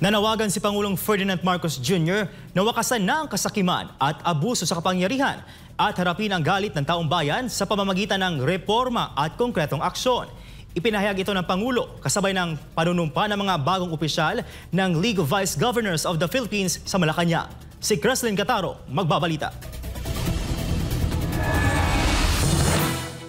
Nanawagan si Pangulong Ferdinand Marcos Jr. na wakasan na ang kasakiman at abuso sa kapangyarihan at harapin ang galit ng taong bayan sa pamamagitan ng reforma at konkretong aksyon. Ipinahayag ito ng Pangulo kasabay ng panunumpa ng mga bagong opisyal ng League of Vice Governors of the Philippines sa Malacanang. Si Creslin Cataro magbabalita.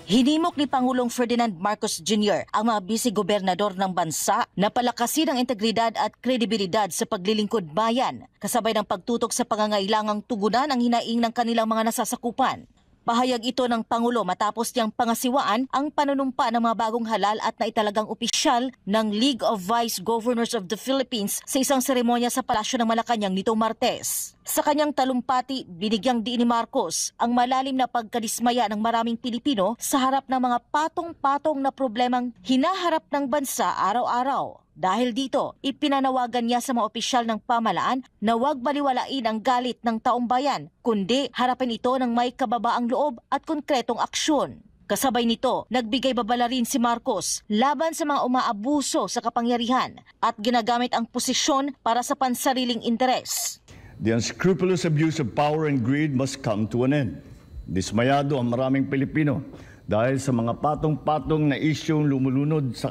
Hinimok ni Pangulong Ferdinand Marcos Jr. ang mga bise-gobernador ng bansa na palakasin ang integridad at kredibilidad sa paglilingkod bayan, kasabay ng pagtutok sa pangangailangang tugunan ang hinaing ng kanilang mga nasasakupan. Pahayag ito ng Pangulo matapos niyang pangasiwaan ang panunumpa ng mga bagong halal at naitalagang opisyal ng League of Vice Governors of the Philippines sa isang seremonya sa Palasyo ng Malacanang nitong Martes. Sa kanyang talumpati, binigyang diin ni Marcos ang malalim na pagkadismaya ng maraming Pilipino sa harap ng mga patong-patong na problemang hinaharap ng bansa araw-araw. Dahil dito, ipinanawagan niya sa mga opisyal ng pamahalaan na huwag baliwalain ang galit ng taong bayan, kundi harapin ito ng may kababaang loob at konkretong aksyon. Kasabay nito, nagbigay babala rin si Marcos laban sa mga umaabuso sa kapangyarihan at ginagamit ang posisyon para sa pansariling interes. The unscrupulous abuse of power and greed must come to an end. Dismayado ang maraming Pilipino dahil sa mga patong-patong na isyong lumulunod sa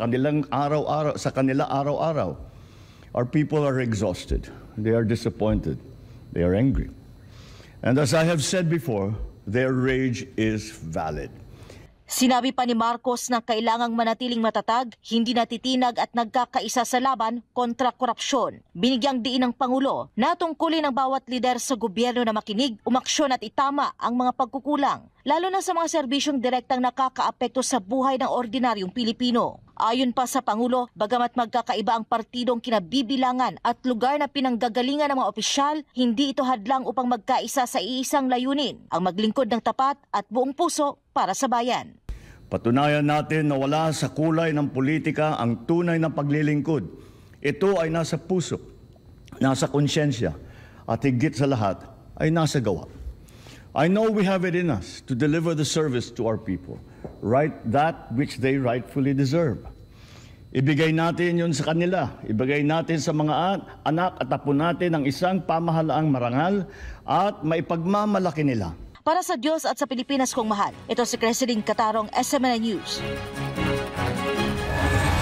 kanila araw-araw. Our people are exhausted. They are disappointed. They are angry. And as I have said before, their rage is valid. Sinabi pa ni Marcos na kailangang manatiling matatag, hindi natitinag at nagkakaisa sa laban kontra korupsyon. Binigyang diin ng Pangulo na tungkulin ng bawat lider sa gobyerno na makinig, umaksyon at itama ang mga pagkukulang, lalo na sa mga serbisyong direktang nakakaapekto sa buhay ng ordinaryong Pilipino. Ayon pa sa Pangulo, bagamat magkakaiba ang partidong kinabibilangan at lugar na pinanggagalingan ng mga opisyal, hindi ito hadlang upang magkaisa sa iisang layunin, ang maglingkod ng tapat at buong puso para sa bayan. Patunayan natin na wala sa kulay ng politika ang tunay na paglilingkod. Ito ay nasa puso, nasa konsyensya, at higit sa lahat ay nasa gawa. I know we have it in us to deliver the service to our people, right that which they rightfully deserve. Ibigay natin yun sa kanila, ibigay natin sa mga anak at apo natin ang isang pamahalaang marangal at maipagmamalaki nila. Para sa Diyos at sa Pilipinas kong mahal, ito si Creslin Catarong, SMNI News.